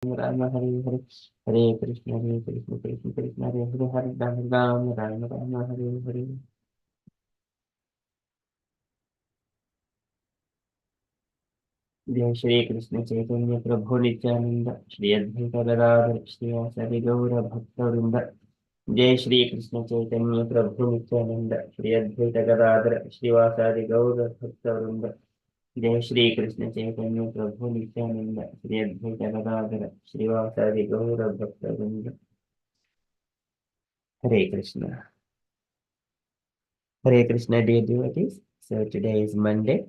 Rama Hare Hare Hare Krishna Krishna Krishna Hare Hare Hare Rama Rama Rama Hare Hare. जय श्री कृष्ण चैतन्य प्रभु नित्यानंद श्री अद्वैत गदाधर श्रीवासादि गौर भक्तवृंद. जय श्री कृष्ण चैतन्य प्रभु नित्यानंद श्री अद्वैत गदाधर श्रीवासादि गौर भक्तवृंद. जय श्री कृष्ण चैतन्य प्रभु नित्यानंद श्री अद्वैत गदाधर श्रीवासादि गौर भक्तवृंद. हरे Krishna. Hare Krishna, dear devotees. So today is Monday.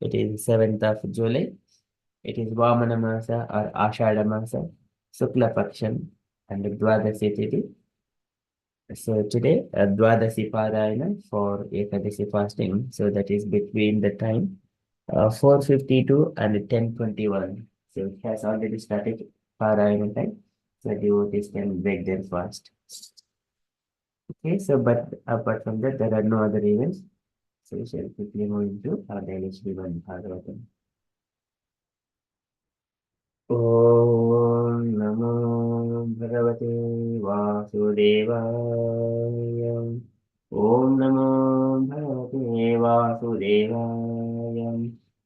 It is 7th of July. It is Vamana Masa or Ashada Masa, Sukla Paksham, and Dwadasi Tithi. So today, Dwadasi Parayana for Ekadasi fasting. So that is between the time 4:52 and 10:21. So it has already started Parayana time. So devotees can break their fast. Okay, so but apart from that, there are no other events. So we shall quickly move into our daily Srimad Bhagavatam. Om Namo Bhagavate Vasudevaya. Om Namo Bhagavate Vasudevaya.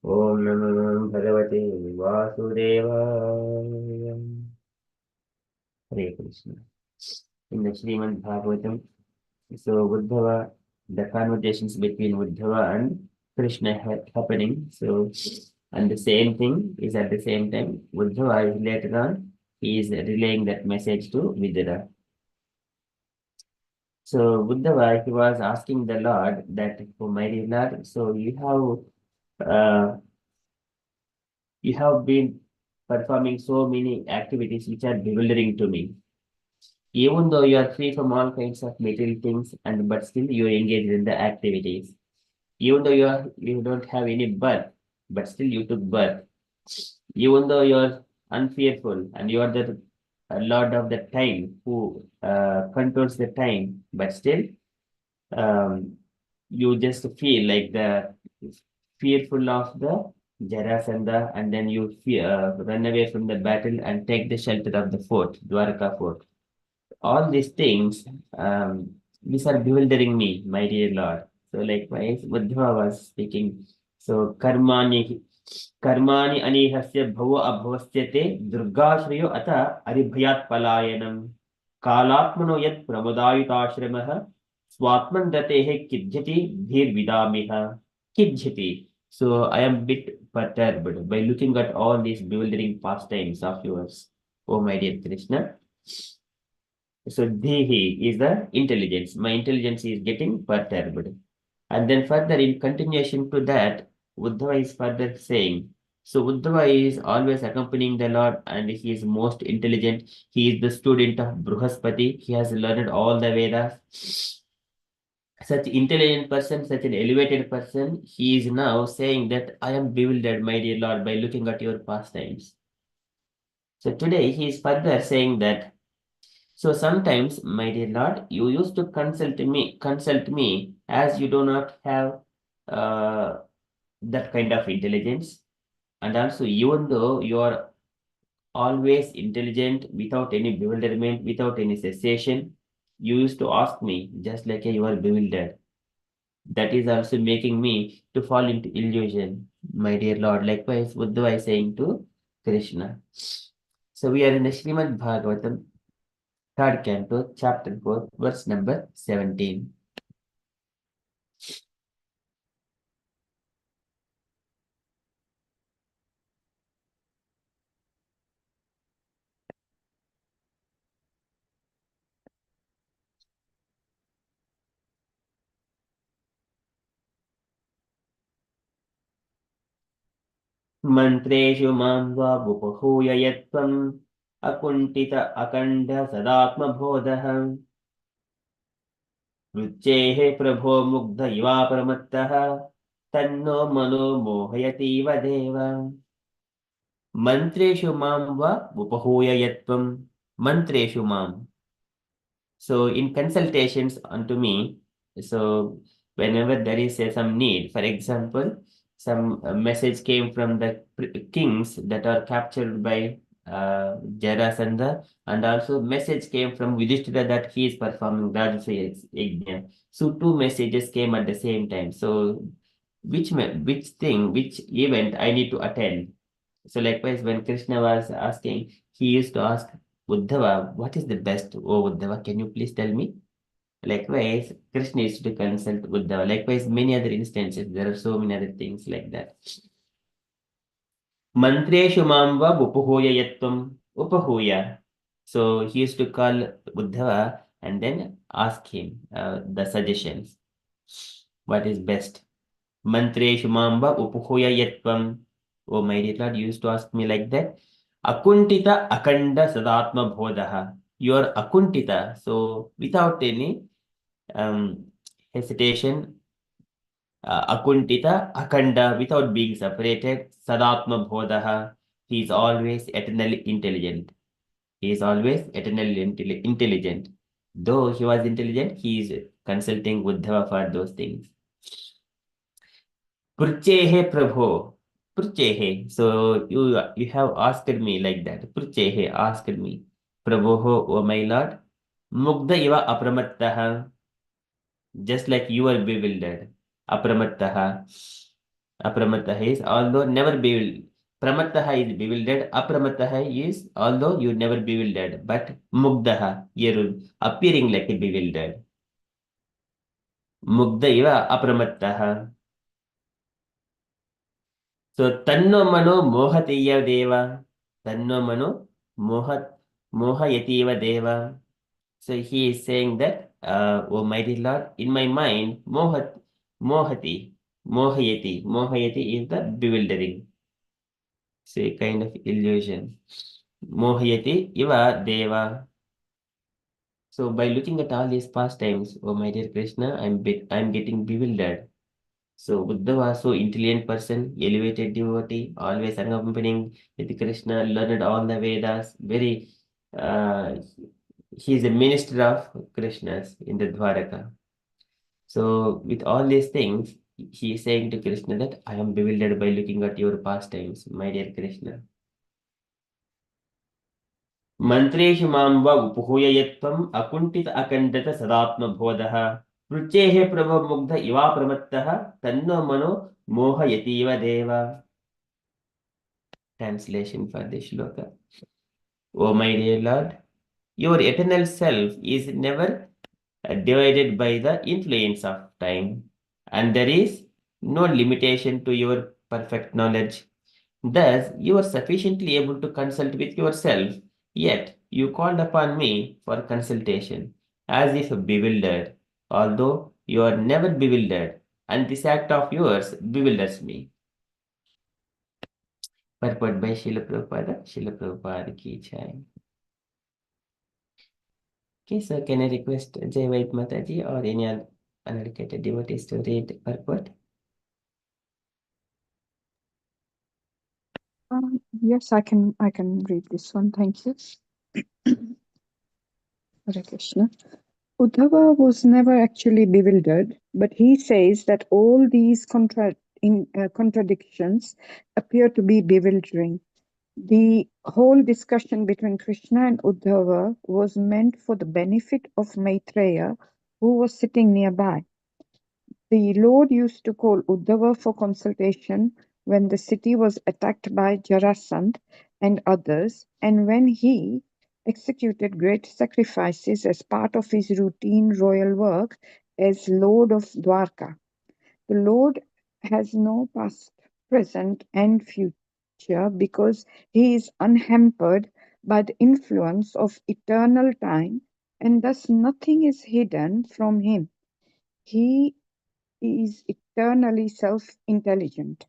Om Namo Bhagavate Vasudevaya. Hare Krishna. In the Srimad Bhagavatam, so Uddhava, the conversations between Uddhava and Krishna happening. So, and the same thing is at the same time, Uddhava is later on, he is relaying that message to Vidura. So, Uddhava, he was asking the Lord that, oh my dear Lord, so you have been performing so many activities which are bewildering to me. Even though you are free from all kinds of material things, and but still you are engaged in the activities. Even though you don't have any birth, but still you took birth. Even though you are unfearful and you are the Lord of the time who controls the time, but still um, you just feel like the fearful of the Jarasandha, and then you run away from the battle and take the shelter of the fort, Dwarka fort. All these things, these are bewildering me, my dear Lord. So likewise, Buddha was speaking. So karmani anihasya bhavo abhavastyate durgashrayo ata aribhayat palayanam kalatmano yat pramodayutashramah swatman datehe kidjati dhir vidamiha kidjati. So I am bit perturbed by looking at all these bewildering pastimes of yours, oh my dear Krishna. So Dehi is the intelligence. My intelligence is getting perturbed. And then further in continuation to that, Uddhava is further saying, so Uddhava is always accompanying the Lord and he is most intelligent. He is the student of Bruhaspati. He has learned all the Vedas. Such intelligent person, such an elevated person, he is now saying that I am bewildered, my dear Lord, by looking at your pastimes. So today he is further saying that so sometimes, my dear Lord, you used to consult me as you do not have uh, that kind of intelligence. And also, even though you are always intelligent without any bewilderment, without any cessation, you used to ask me just like you are bewildered. That is also making me to fall into illusion, my dear Lord. Likewise, Buddha is saying to Krishna. So we are in the Srimad Bhagavatam, third canto, chapter 4, verse number 17. मन्त्रेषु मां वा उपहूय यत्त्वम् अकुण्ठित अखण्ड सदात्मबोधः रुचेः प्रभो मुग्ध इवा प्रमत्तः तन्नो मनो मोहयतीव देव मन्त्रेषु मां वा उपहूय यत्त्वम् मन्त्रेषु मां. So in consultations unto me, so whenever there is some need, for example, some message came from the kings that are captured by Jarasandha, and also message came from Yudhishthira that he is performing Rajasuya Yajna. So two messages came at the same time. So which event I need to attend? So likewise, when Krishna was asking, he used to ask Uddhava, what is the best? Oh Uddhava, can you please tell me? Likewise, Krishna used to consult Uddhava. Likewise, many other instances. There are so many other things like that. Mantreshu mamba upahuya yatvam upahuya. So he used to call Uddhava and then ask him the suggestions. What is best? Mantreshu mamba upahuya yatvam. Oh, my dear Lord, you used to ask me like that. Akuntita akanda sadatma bodhaha. You are akuntita. So without any hesitation, akuntita, akanda, without being separated, sadatma bodhaha, he is always eternally intelligent. He is always eternally intelligent. Though he was intelligent, he is consulting Uddhava for those things. Purchehe Prabho. Purchehe. So you have asked me like that. Purchehe asked me. Prabho, O my Lord. Mugdha iva apramattaha. Just like you are bewildered. Apramattaha. Apramattaha is although never bewildered. Pramattaha is bewildered. Apramattaha is although you never bewildered. But mugdaha, you're appearing like a bewildered. Mugdha iva apramattaha. So tanno mano mohatiya deva. Tanno mano mohayati deva. So he is saying that, O mighty Lord, in my mind, mohati, mohayati is the bewildering, so a kind of illusion. Mohayati iva deva. So by looking at all these pastimes, O my dear Krishna, I'm getting bewildered. So Buddha was so intelligent person, elevated devotee, always accompanying with Krishna, learned all the Vedas, very uh, he is a minister of Krishna's in the Dwaraka. So with all these things, he is saying to Krishna that I am bewildered by looking at your pastimes, my dear Krishna. Mantreshu mamba upuhuya yatvam akuntita akandata sadatma bodhaha pruchehe prabha mugdha iva pramattaha tanno mano moha yativa deva. Translation for this shloka. O my dear Lord, your eternal self is never divided by the influence of time, and there is no limitation to your perfect knowledge. Thus, you are sufficiently able to consult with yourself, yet you called upon me for consultation, as if bewildered, although you are never bewildered, and this act of yours bewilders me. Purport by Srila Prabhupada, Srila Prabhupada ki jai. Okay, so can I request Jai Vaid Mataji or any other uneducated devotees to read purport? Yes, I can read this one. Thank you. Hare Krishna. Uddhava was never actually bewildered, but he says that all these contradictions appear to be bewildering. The whole discussion between Krishna and Uddhava was meant for the benefit of Maitreya, who was sitting nearby. The Lord used to call Uddhava for consultation when the city was attacked by Jarasandh and others, and when he executed great sacrifices as part of his routine royal work as Lord of Dwarka. The Lord has no past, present, and future because he is unhampered by the influence of eternal time, and thus nothing is hidden from him. He is eternally self-intelligent.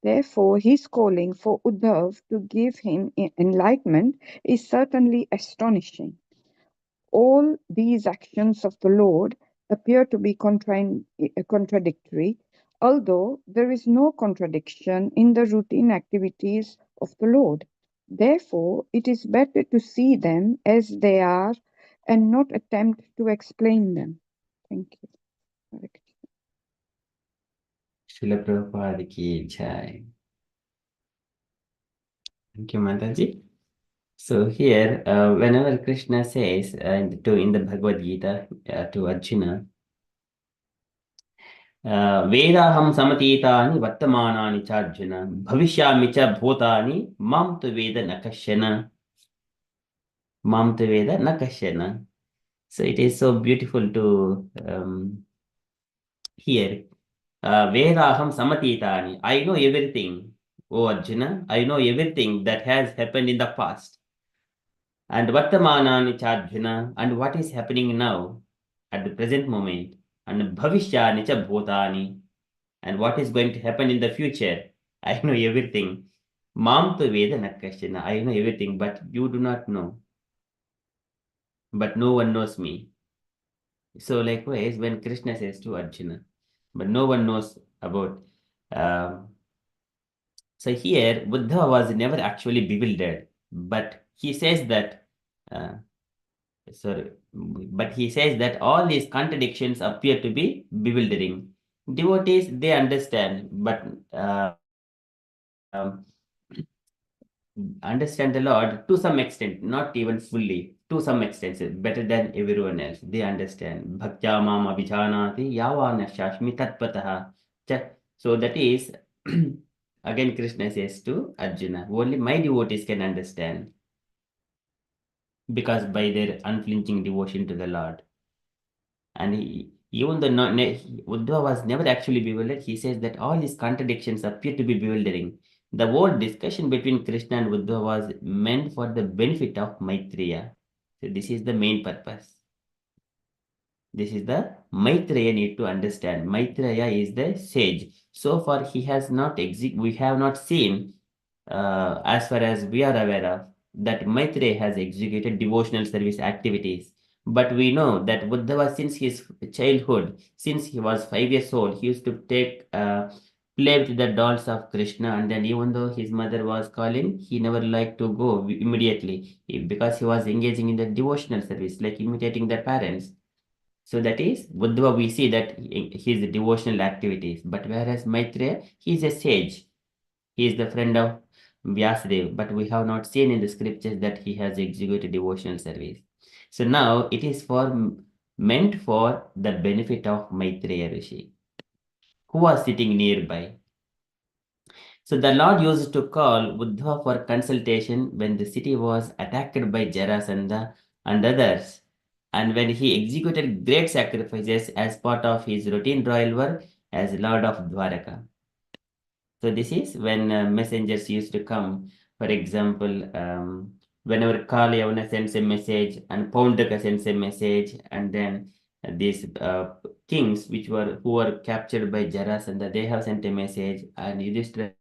Therefore, his calling for Uddhav to give him enlightenment is certainly astonishing. All these actions of the Lord appear to be contradictory, although there is no contradiction in the routine activities of the Lord. Therefore, it is better to see them as they are and not attempt to explain them. Thank you. Srila Prabhupada ki jai. Thank you, Mataji. So here, whenever Krishna says in the Bhagavad Gita to Arjuna, Vedaham samatitani vartamanani cha Arjuna, bhavishyami cha bhutani mam tu veda nakashana, mam tu veda nakashana. So it is so beautiful to hear. Vedaham samatitani. I know everything, O Arjuna. I know everything that has happened in the past. And Vartamanani cha Arjuna. And what is happening now at the present moment. And Bhavishyani cha Bhutani. And what is going to happen in the future. I know everything. Mam tu Veda Nakashana. I know everything, but you do not know. But no one knows me. So likewise, when Krishna says to Arjuna, but no one knows about. So here, Buddha was never actually bewildered, but he says that, uh, sorry, but he says that all these contradictions appear to be bewildering. Devotees, they understand, but um, understand the Lord to some extent, not even fully, to some extent, better than everyone else. They understand. Bhaktya mam abhijanati yavana shashmi tatpataha. So that is, again Krishna says to Arjuna, only my devotees can understand because by their unflinching devotion to the Lord. And even though Uddhava was never actually bewildered, he says that all these contradictions appear to be bewildering. The whole discussion between Krishna and Uddhava was meant for the benefit of Maitreya. So this is the main purpose. This is the Maitreya need to understand. Maitreya is the sage. So far, he has not we have not seen, as far as we are aware of, that Maitreya has executed devotional service activities. But we know that Buddha, since his childhood, since he was 5 years old, he used to play with the dolls of Krishna, and then even though his mother was calling, he never liked to go immediately because he was engaging in the devotional service, like imitating the parents. So that is Buddha, we see that his devotional activities. But whereas Maitreya, he is a sage. He is the friend of Vyasadeva, but we have not seen in the scriptures that he has executed devotional service. So now it is meant for the benefit of Maitreya Rishi, who was sitting nearby. So the Lord used to call Buddha for consultation when the city was attacked by Jarasandha and others, and when he executed great sacrifices as part of his routine royal work as Lord of Dwaraka. So this is when messengers used to come. For example, whenever Kalyavana sends a message and Poundaka sends a message, and then these kings who were captured by Jarasandha, they have sent a message, and Yudhishthira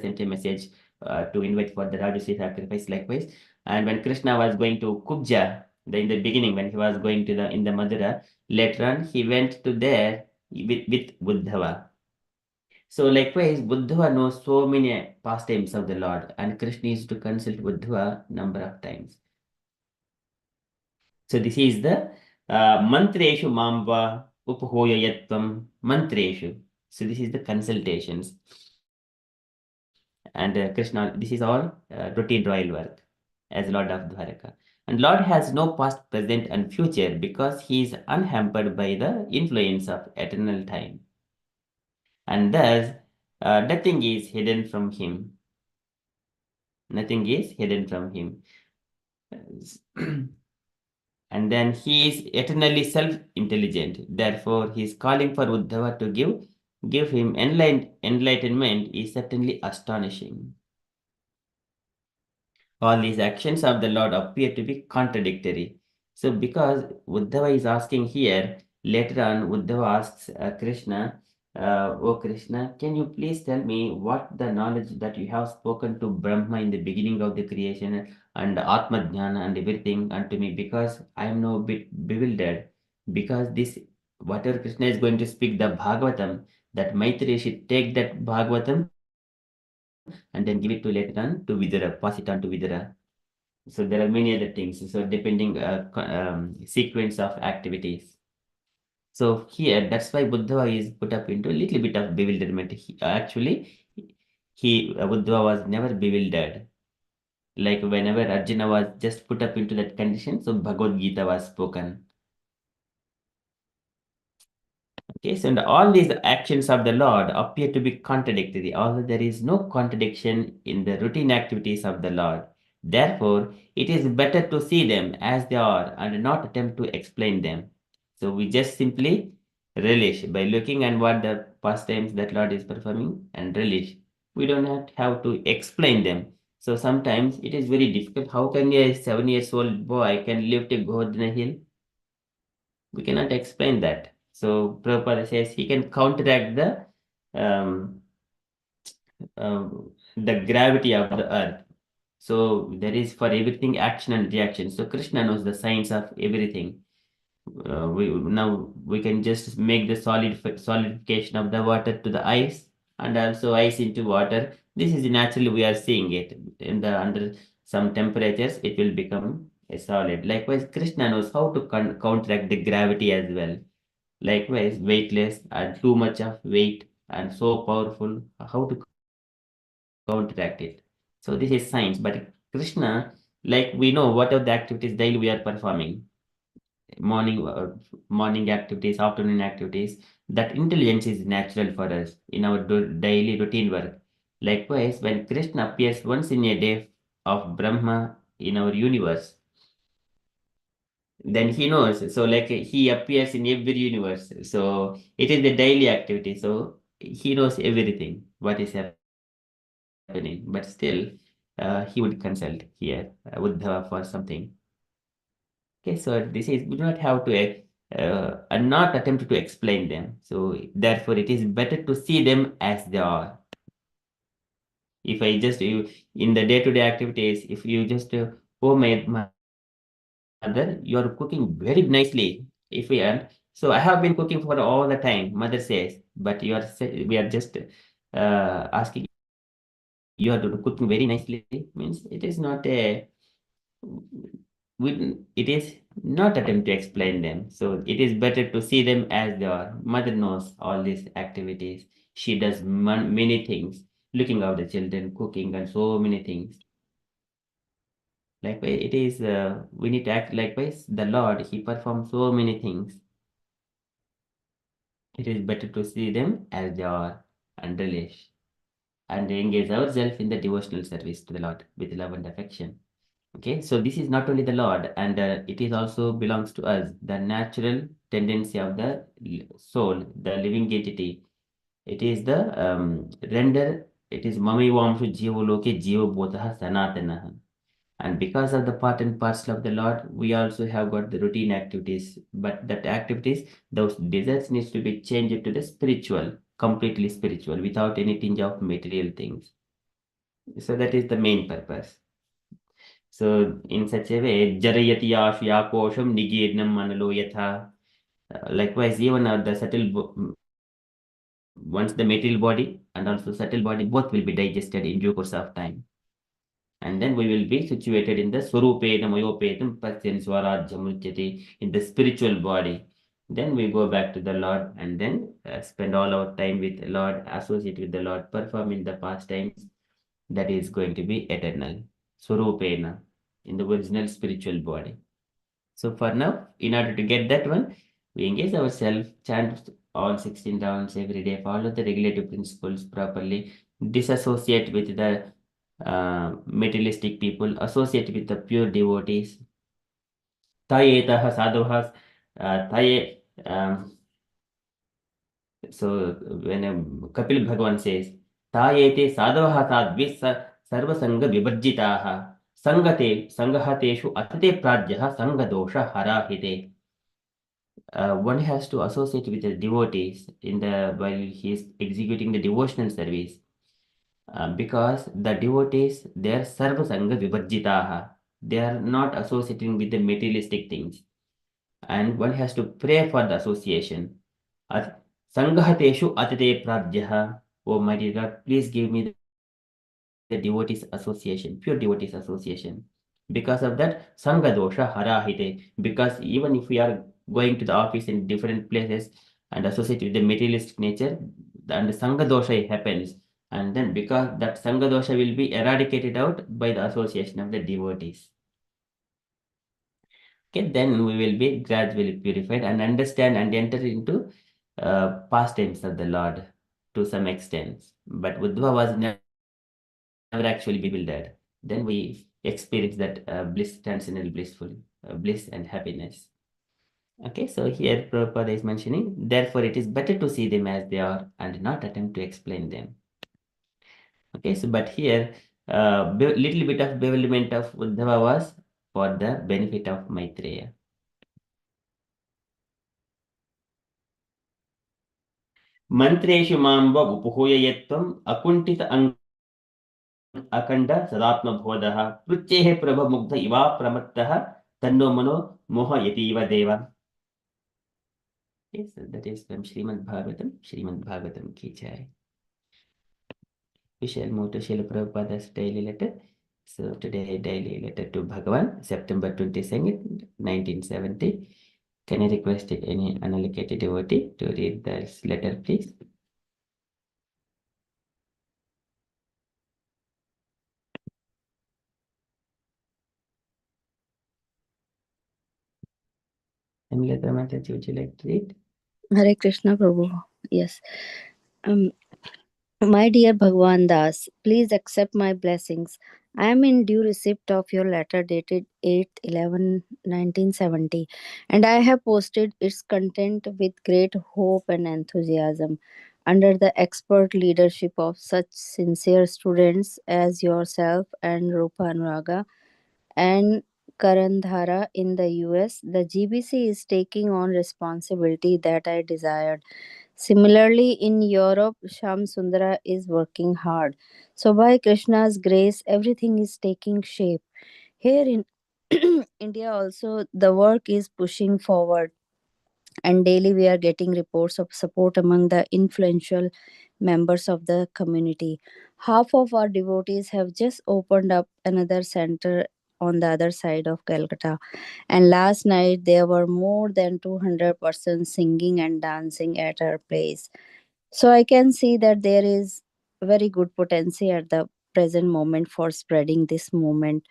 sent a message to invite for the Rajarshi sacrifice likewise. And when Krishna was going to Kubja, in the beginning, when he was going to in the Madura, later on he went to there with Buddhava. So likewise, Buddhava knows so many pastimes of the Lord, and Krishna used to consult Buddhava number of times. So this is the mantreshu mamba uphoya yatvam mantreshu. So this is the consultations. And Krishna, this is all routine royal work as Lord of Dwaraka. And Lord has no past, present, and future because he is unhampered by the influence of eternal time. And thus, nothing is hidden from him. Nothing is hidden from him. And then he is eternally self-intelligent. Therefore, he is calling for Uddhava to give him enlightenment is certainly astonishing. All these actions of the Lord appear to be contradictory. So, because Uddhava is asking here, later on, Uddhava asks Krishna, "Oh Krishna, can you please tell me what the knowledge that you have spoken to Brahma in the beginning of the creation and Atma Jnana and everything unto me? Because I am now a bit bewildered. Because this, whatever Krishna is going to speak, the Bhagavatam, that Maitreya should take that Bhagavatam and then give it to later on to Vidura, pass it on to Vidura. So there are many other things. So depending sequence of activities. So here, that's why Buddha is put up into a little bit of bewilderment. Buddha was never bewildered. Like whenever Arjuna was just put up into that condition, so Bhagavad Gita was spoken. Okay, so and all these actions of the Lord appear to be contradictory, although there is no contradiction in the routine activities of the Lord. Therefore, it is better to see them as they are and not attempt to explain them. So we just simply relish by looking at what the pastimes that Lord is performing and relish. We don't have to explain them. So sometimes it is very difficult. How can a 7 years old boy can lift a Govardhana hill? We cannot explain that. So Prabhupada says he can counteract um, the gravity of the earth. So there is for everything action and reaction. So Krishna knows the science of everything. We can just make the solidification of the water to the ice and also ice into water. This is naturally we are seeing it in the under some temperatures it will become a solid. Likewise, Krishna knows how to counteract the gravity as well. Likewise, weightless and too much of weight and so powerful, how to counteract it. So this is science, but Krishna, like we know what are the activities daily we are performing, morning morning activities, afternoon activities, that intelligence is natural for us in our daily routine work. Likewise, when Krishna appears once in a day of Brahma in our universe, then he knows. So like he appears in every universe. So it is the daily activity. So he knows everything what is happening. But still, he would consult here Uddhava for something. Okay, so this is we do not have to not attempt to explain them. So therefore, it is better to see them as they are. If I just you in the day-to-day activities, if you just oh my mother, you are cooking very nicely. If we are, so I have been cooking for all the time, mother says, but we are just asking you are cooking very nicely means it is not a it is not attempt to explain them. So it is better to see them as they are. Mother knows all these activities. She does many things, looking after the children, cooking, and so many things. Likewise, it is we need to act likewise. The Lord, He performs so many things. It is better to see them as they are and relish and engage ourselves in the devotional service to the Lord with love and affection. Okay, so this is not only the Lord, and it is also belongs to us, the natural tendency of the soul, the living entity. It is the render. It is mami vamshu jiva loke jiva bodha sanatana. And because of the part and parcel of the Lord, we also have got the routine activities. But that activities, those desires needs to be changed to the spiritual, completely spiritual, without any tinge of material things. So that is the main purpose. So in such a way, jarayati ashya kosham nigirnam manalo yatha. Likewise, even the once the material body and also subtle body both will be digested in due course of time. And then we will be situated in the Swarupedam Ayopetam Patyan Swarajyamuchyati in the spiritual body. Then we go back to the Lord and then spend all our time with the Lord, associate with the Lord, perform in the pastimes that is going to be eternal. Swarupena in the original spiritual body. So for now, in order to get that one, we engage ourselves, chant all 16 rounds every day, follow the regulative principles properly, disassociate with the materialistic people, associate with the pure devotees. Tayetah sadhuvas, taye, so when Kapil Bhagavan says, Tayete sadhavaha sadvis sarva sangha vivarjitaha sangahateshu atate pradyaha sangha dosha harahite. One has to associate with the devotees in the while he is executing the devotional service. Because the devotees, they are sarva sangha vivarjitaha. They are not associating with the materialistic things. And one has to pray for the association. Sangahateshu atate prabhyaha. Oh my dear God, please give me the devotees association, pure devotees association. Because of that, Sangha dosha harahite. Because even if we are going to the office in different places and associate with the materialistic nature, and the Sangha dosha happens. And then because that Sangha dosha will be eradicated out by the association of the devotees. Okay, then we will be gradually purified and understand and enter into pastimes of the Lord to some extent. But Uddhava was never actually bewildered. Then we experience that bliss, transcendental blissful bliss and happiness. Okay, so here Prabhupada is mentioning, therefore it is better to see them as they are and not attempt to explain them. Okay, so but here, little bit of bewilderment of Uddhava was for the benefit of Maitreya. Mantreshu mamba upuhoya yetvam akuntita अखंड सदात्मबोधः पृच्छेः प्रभमुग्ध इवा प्रमत्तः तन्नो मनो मोहयतीव देव. Yes, that is from Srimad Bhagavatam. Srimad Bhagavatam ki jai. We shall move to Srila Prabhupada's daily letter. So today daily letter to Bhagavan, September 22nd, 1970. Can I request any unallocated devotee to read this letter, please? Amilatra Mataji, would you like to read? Hare Krishna Prabhu. Yes. My dear Bhagwan Das, please accept my blessings. I am in due receipt of your letter dated 8/11/1970, and I have posted its content with great hope and enthusiasm. Under the expert leadership of such sincere students as yourself and Rupa Anuraga and Karandhara in the US, the GBC is taking on responsibility that I desired. Similarly, in Europe, Sham Sundara is working hard. So, by Krishna's grace, everything is taking shape. Here in India, also, the work is pushing forward, and daily we are getting reports of support among the influential members of the community. Half of our devotees have just opened up another center on the other side of Calcutta, and last night there were more than 200 persons singing and dancing at our place. So I can see that there is very good potential at the present moment for spreading this movement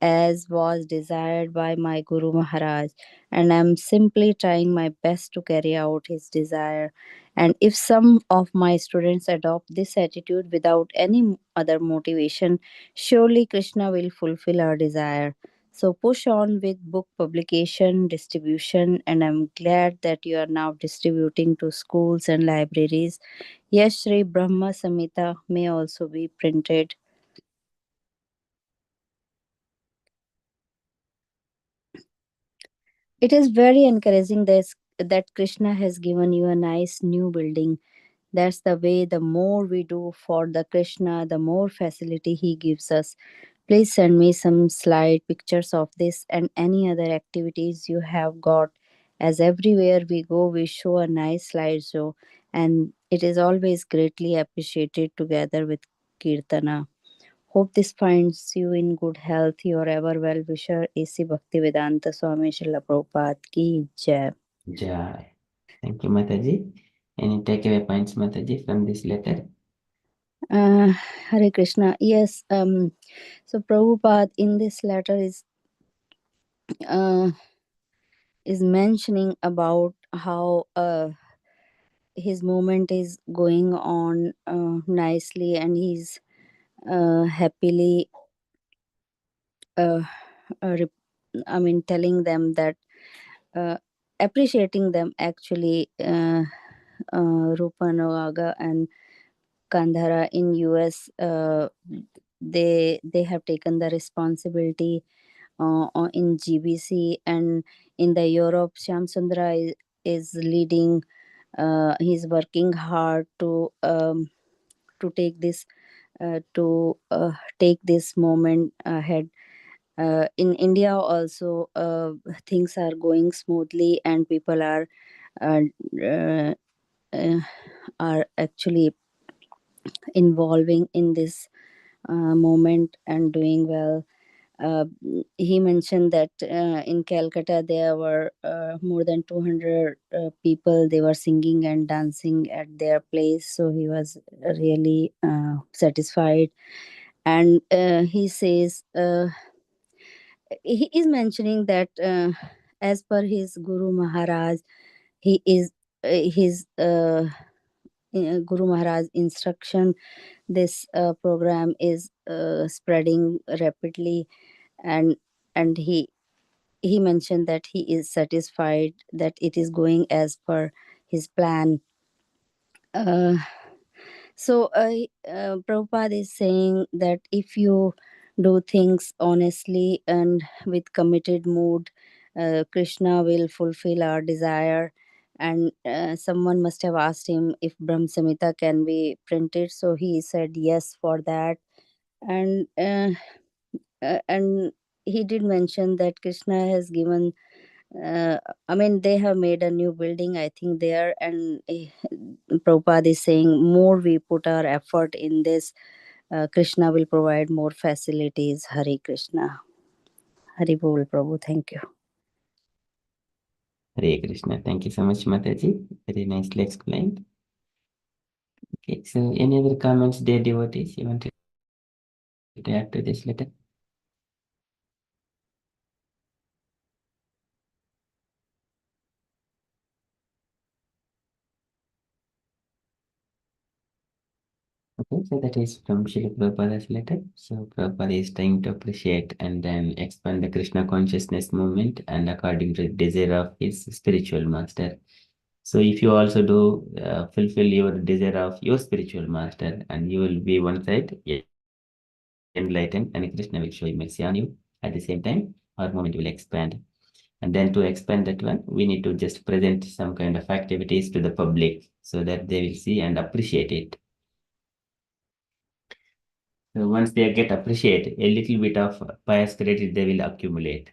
as was desired by my Guru Maharaj, and I'm simply trying my best to carry out his desire. And if some of my students adopt this attitude without any other motivation, surely Krishna will fulfill our desire. So push on with book publication, distribution, and I'm glad that you are now distributing to schools and libraries. Yes, Sri Brahma Samhita may also be printed. It is very encouraging that Krishna has given you a nice new building. That's the way the more we do for the Krishna, the more facility he gives us. Please send me some slide pictures of this and any other activities you have got. As everywhere we go, we show a nice slideshow, and it is always greatly appreciated together with Kirtana. Hope this finds you in good health. Your ever well wisher, A.C. Bhaktivedanta Swami Srila Prabhupada ki jai. Jai. Thank you, Mataji. Any takeaway points, Mataji, from this letter? Hare Krishna. Yes. So Prabhupada in this letter uh, is mentioning about how his movement is going on nicely, and he's happily uh, telling them that appreciating them actually, Rupa Noaga and Kandhara in US, they have taken the responsibility in GBC, and in the Europe, Shyam Sundara is leading. He's working hard to take this take this moment ahead. In India also, things are going smoothly, and people uh, uh, uh, are actually involving in this moment and doing well. He mentioned that in Calcutta there were more than 200 people. They were singing and dancing at their place, so he was really satisfied. And he says he is mentioning that as per his Guru Maharaj, he is his Guru Maharaj instruction, this program is spreading rapidly, and he mentioned that he is satisfied that it is going as per his plan. uh, Prabhupada is saying that if you do things honestly and with committed mood, Krishna will fulfill our desire. And someone must have asked him if Brahm Samhita can be printed, so he said yes for that. And he did mention that Krishna has given, I mean, they have made a new building, I think, there. And Prabhupada is saying more we put our effort in this, Krishna will provide more facilities. Hare Krishna. Hari Bol, Prabhu. Thank you. Hare Krishna. Thank you so much, Mataji. Very nicely explained. Okay, so any other comments, dear devotees, you want to add to this letter? Okay, so that is from Srila Prabhupada's letter. So Prabhupada is trying to appreciate and then expand the Krishna consciousness movement and according to the desire of his spiritual master. So if you also do fulfill your desire of your spiritual master, and you will be one side enlightened, and Krishna will show mercy on you. At the same time, our movement will expand. And then to expand that one, we need to just present some kind of activities to the public so that they will see and appreciate it. So once they get appreciate, a little bit of pious credit they will accumulate.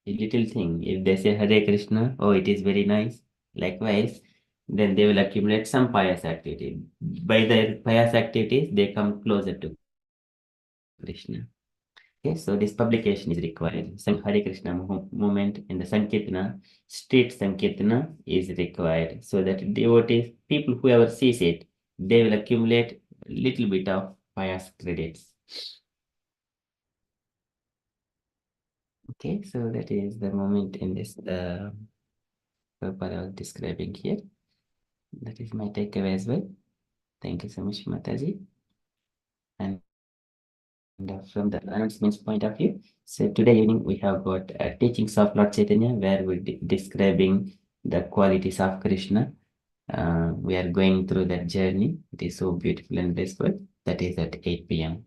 A little thing, if they say Hare Krishna, oh, it is very nice. Likewise, then they will accumulate some pious activity. By their pious activities, they come closer to Krishna. Okay, so this publication is required. Some Hare Krishna movement in the Sankirtana, street Sankirtana is required so that devotees, people whoever sees it, they will accumulate a little bit of pious credits. Okay, so that is the moment in this Prabhupada I was describing here. That is my takeaway as well. Thank you so much, Mataji. And from the announcements point of view, so today evening we have got teachings of Lord Chaitanya, where we're describing the qualities of Krishna. We are going through that journey. It is so beautiful and blissful. That is at 8 p.m.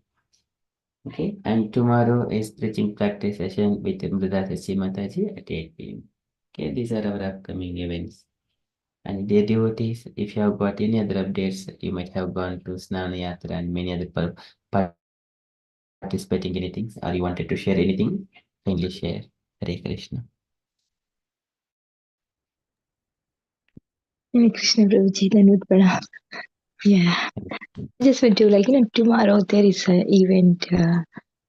Okay, and tomorrow is preaching practice session with Mrida Sachi Mataji at 8 p.m. Okay, these are our upcoming events. And dear devotees, if you have got any other updates, you might have gone to Snana Yatra and many other participating anything, or you wanted to share anything, kindly share. Hare Krishna. Hare Krishna Prabhuji, Dhanvat Pranam. Yeah. I just want to, tomorrow there is an event,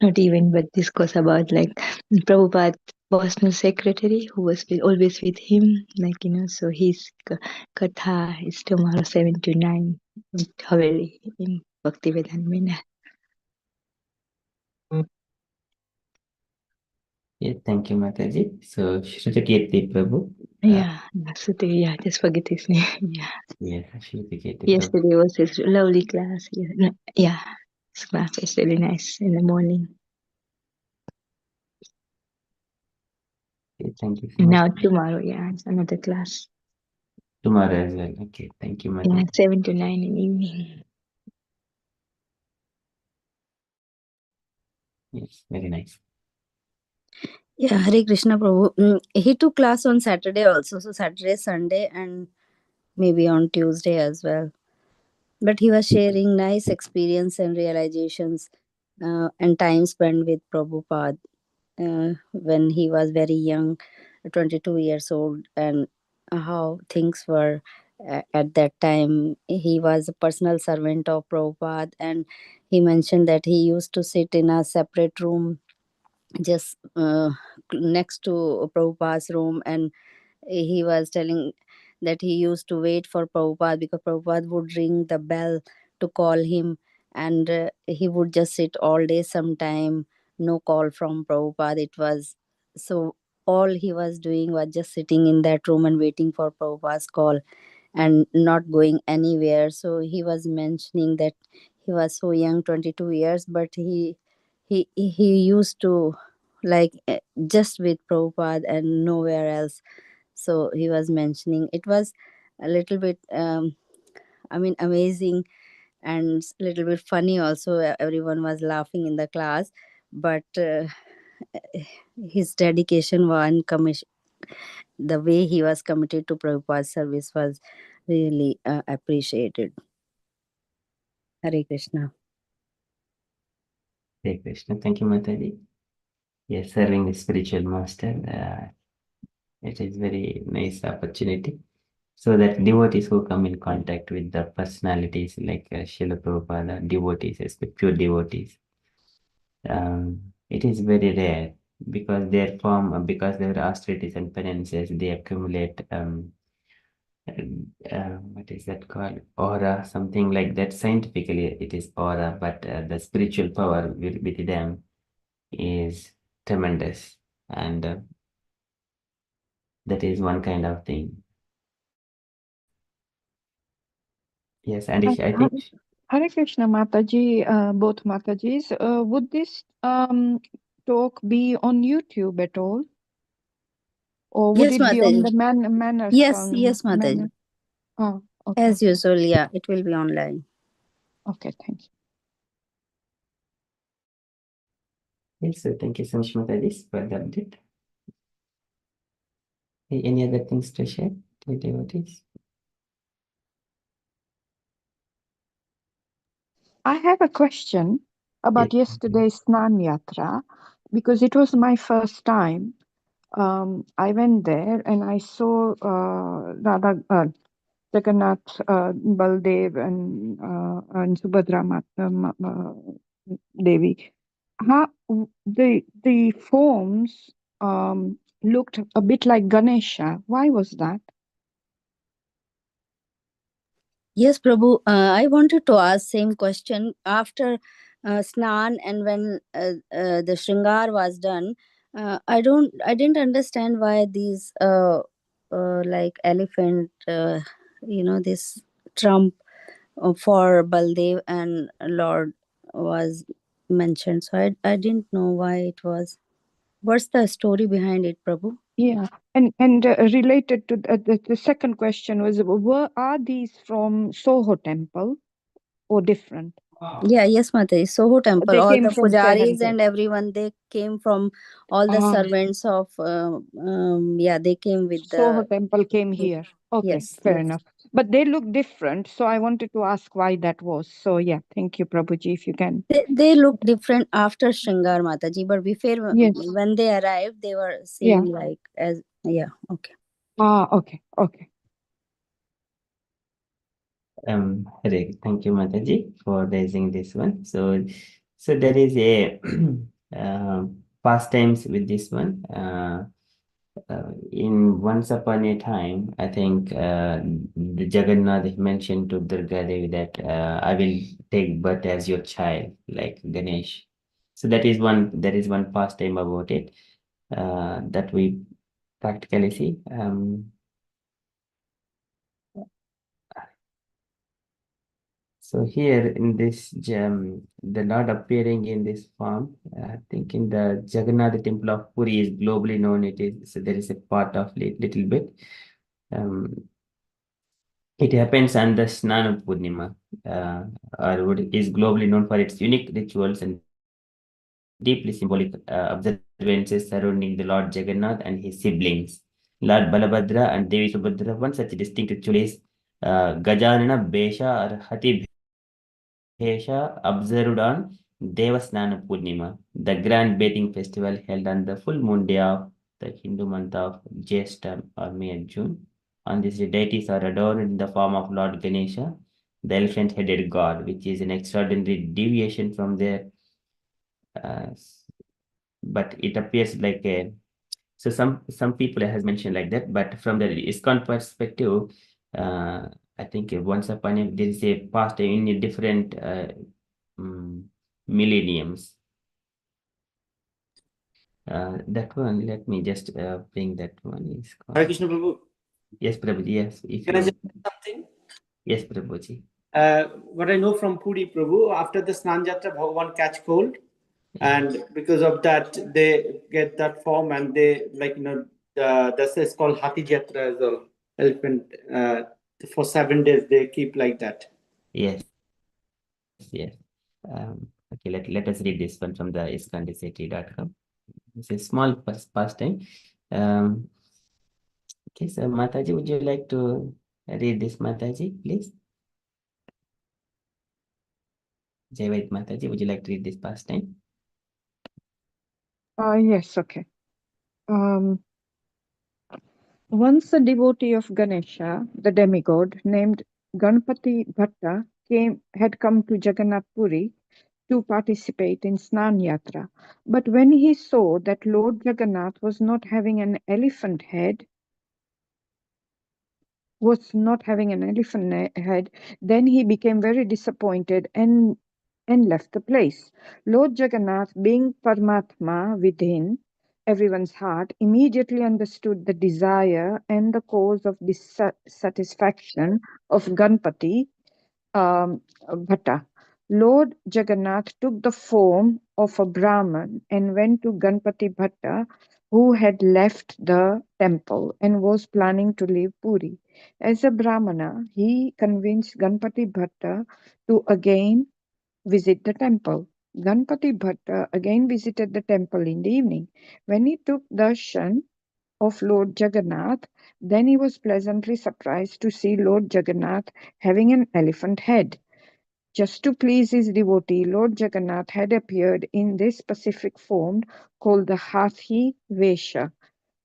not event, but this goes about Prabhupada's personal secretary who was always with him, so his katha is tomorrow 7 to 9 with Haveli in Bhaktivedanta Mina. Yeah, thank you, Mataji. So, Shrutakirti Prabhu. Yeah, Sute, yeah, just forget his name. Yeah. Yes, Shrutakirti Prabhu. Yesterday was his lovely class. Yeah, his class was really nice in the morning. Okay, thank you so And much. now tomorrow, yeah, it's another class. Tomorrow as well. Okay, thank you, Mataji. Yeah, 7 to 9 in evening. Yes, very nice. Yeah, Hare Krishna Prabhu. He took class on Saturday also. So Saturday, Sunday, and maybe on Tuesday as well. But he was sharing nice experience and realizations and time spent with Prabhupada when he was very young, 22 years old, and how things were at that time. He was a personal servant of Prabhupada, and he mentioned that he used to sit in a separate room just next to Prabhupada's room, and he was telling that he used to wait for Prabhupada because Prabhupada would ring the bell to call him, and he would just sit all day sometime, no call from Prabhupada. It was so all he was doing was just sitting in that room and waiting for Prabhupada's call and not going anywhere. So he was mentioning that he was so young, 22 years, but he used to like just with Prabhupada and nowhere else. So he was mentioning it was a little bit amazing and a little bit funny also. Everyone was laughing in the class, but his dedication and commission, the way he was committed to Prabhupada's service was really appreciated. Hare Krishna. Hare Krishna. Thank you, Mataji. Yes, serving the spiritual master. It is very nice opportunity. So that devotees who come in contact with the personalities like Srila Prabhupada, devotees, especially pure devotees, it is very rare because their form, because their austerities and penances, they accumulate what is that called? Aura, something like that. Scientifically, it is aura, but the spiritual power with them is tremendous, and that is one kind of thing. Yes, and I think Hare Krishna Mataji, both Matajis. Would this talk be on YouTube at all? Or would Yes, it be on Mataji. the Manner Yes, Song? yes, Mataji. Manner? Oh, okay. As usual, yeah, it will be online. Okay, thank you. yes, so thank you so much, Mataji, for the update. Any other things to share with devotees? I have a question about Yes. yesterday's Snan Yatra because it was my first time. I went there and I saw Jagannath, Baldev, and Subhadra Devi. The forms looked a bit like Ganesha. Why was that? Yes, Prabhu. I wanted to ask same question after Snan and when the Shringar was done. I didn't understand why these like elephant, this trump for Baldev and Lord was mentioned. So I didn't know why it was. What's the story behind it, Prabhu? Yeah, and related to the second question was, are these from Soho Temple or different? Yeah, yes, Mataji. Soho temple, They all came the from pujaris Seven. and everyone, they came from all the servants of, they came with Soho the, Temple came here. Okay, yes, fair yes. enough. But they look different, so I wanted to ask why that was. So yeah, thank you, Prabhuji, if you can. They look different after Shringar Mataji, but before, Yes. when they arrived, they were same like as, yeah, okay. Okay. Thank you, Mataji, for raising this one. So there is a pastimes with this one. In once upon a time, I think the Jagannath mentioned to Durga Devi that I will take birth as your child, like Ganesh. So that is one pastime about it that we practically see. So here in this gem, the Lord appearing in this form, I think in the Jagannath temple of Puri is globally known. It is so there is a part of it little bit. It happens on the Snana Purnima, or what is globally known for its unique rituals and deeply symbolic observances surrounding the Lord Jagannath and his siblings. Lord Balabhadra and Devi Subhadra, one such distinct ritual is Gajanana Besha or Hati Bhesha observed on Devasnana Purnima, the grand bathing festival held on the full moon day of the Hindu month of Jyeshtha or May and June. On this day, deities are adorned in the form of Lord Ganesha, the elephant-headed god, which is an extraordinary deviation from their uh, but it appears like a, so some people has mentioned like that, but from the ISKCON perspective, I think once upon a there is a past in a different millenniums. That one, let me just bring that one. Hare Krishna Prabhu. Yes, Prabhuji. Yes, if Can I you. just say something? Yes, Prabhuji. What I know from Puri Prabhu, after the Snan Jatra, Bhagavan catch cold, and because of that, they get that form, and they that's it's called Hati Jatra as well. Elephant. For 7 days, they keep like that. Yes, yes. Okay, let us read this one from the iskandiseti.com. It's a small pastime. Okay, so Mataji, would you like to read this, Mataji, please? Jaivat Mataji, would you like to read this pastime? Yes, okay. Once a devotee of Ganesha, the demigod, named Ganpati Bhatta had come to Jagannath Puri to participate in Snan Yatra. But when he saw that Lord Jagannath was not having an elephant head, then he became very disappointed and left the place. Lord Jagannath, being Paramatma within everyone's heart, immediately understood the desire and the cause of dissatisfaction of Ganpati Bhatta. Lord Jagannath took the form of a Brahman and went to Ganpati Bhatta, who had left the temple and was planning to leave Puri. As a Brahmana, he convinced Ganpati Bhatta to again visit the temple. Ganpati Bhatta again visited the temple in the evening. When he took darshan of Lord Jagannath, then he was pleasantly surprised to see Lord Jagannath having an elephant head. Just to please his devotee, Lord Jagannath had appeared in this specific form called the Hathi Vesha.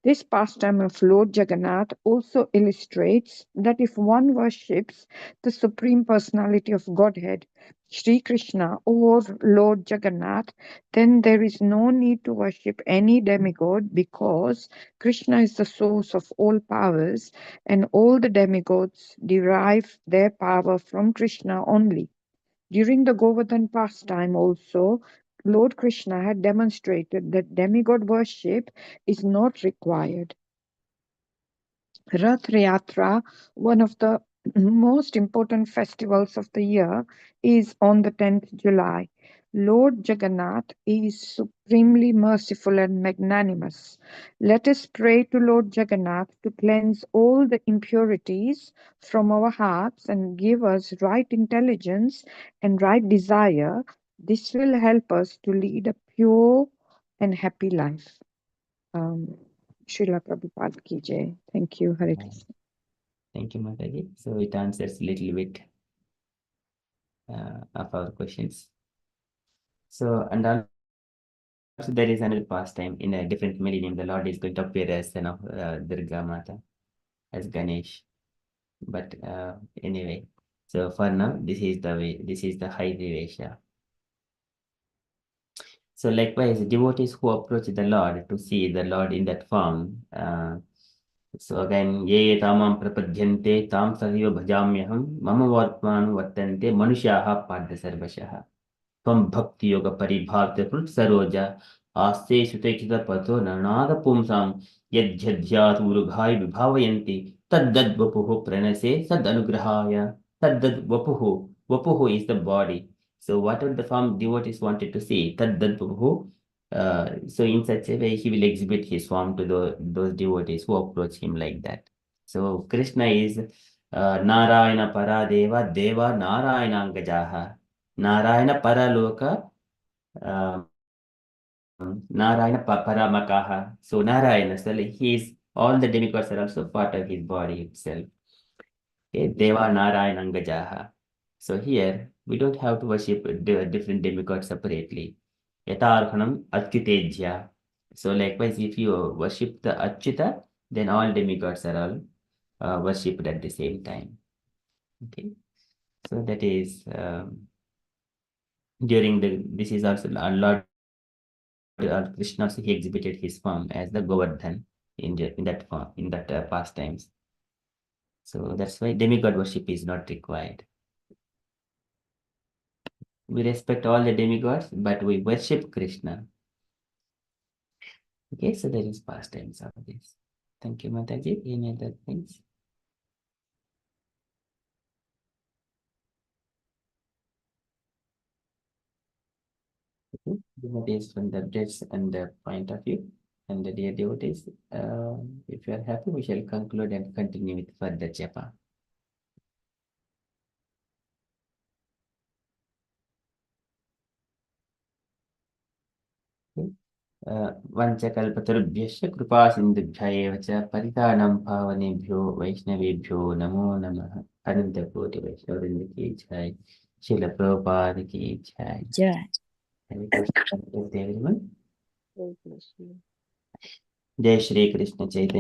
This pastime of Lord Jagannath also illustrates that if one worships the Supreme Personality of Godhead, Sri Krishna or Lord Jagannath, then there is no need to worship any demigod because Krishna is the source of all powers and all the demigods derive their power from Krishna only. During the Govardhan pastime also, Lord Krishna had demonstrated that demigod worship is not required. Rath Yatra, one of the most important festivals of the year, is on the 10th July. Lord Jagannath is supremely merciful and magnanimous. Let us pray to Lord Jagannath to cleanse all the impurities from our hearts and give us right intelligence and right desire. This will help us to lead a pure and happy life. Srila Prabhupada ki jai. Thank you, Hare Krishna. Thank you, Mataji. So it answers a little bit of our questions. So, and also there is another pastime in a different millennium. The Lord is going to appear as Durga Mata, as Ganesh. But anyway, so for now, this is the way. This is the high Vesha. So likewise, devotees who approach the Lord to see the Lord in that form. So again, ye tamam prapadyante tam tadaiva bhajamyaham mama vartmanu vartante manusyaha padya sarvashaha. Tvam bhakti yoga paribhavya prut saroja aste sutekita pato nanada pumsam yadhyadhyat urughai vibhavayanti taddad vapuhu pranase sad anugrahaya. Taddad vapuhu. Vapuhu is the body. So whatever the form devotees wanted to see, taddad vapuhu. So in such a way, he will exhibit his form to those devotees who approach him like that. So Krishna is Narayana Paradeva Deva Narayana Angajaha. Narayana Paraloka Narayana Paramakaha. So Narayana, so like he is, all the demigods are also part of his body itself. Okay, Deva Narayana Angajaha. So here we don't have to worship different demigods separately. Yatarhanam Achyutejya. So likewise, if you worship the Achyuta, then all demigods are all worshipped at the same time. Okay, so that is during this is also Lord Krishna, so he exhibited his form as the Govardhan in that form, in that pastimes. So that's why demigod worship is not required. We respect all the demigods, but we worship Krishna. Okay, so there is pastimes of this. Thank you, Mataji. Any other things? Okay, devotees from the breadth and the point of view. And the dear devotees, if you are happy, we shall conclude and continue with further japa. वंशकल्पतरुभ्यश्च कृपासिन्धुभ्य एव च पतितानां पावनेभ्यो वैष्णवेभ्यो नमो नमः। अनन्तकोटिवैष्णववृन्द की जय। श्रील प्रभुपाद की जय। Jai. हरे कृष्ण, everyone. Hare Krishna. जय श्री कृष्ण चैतन्य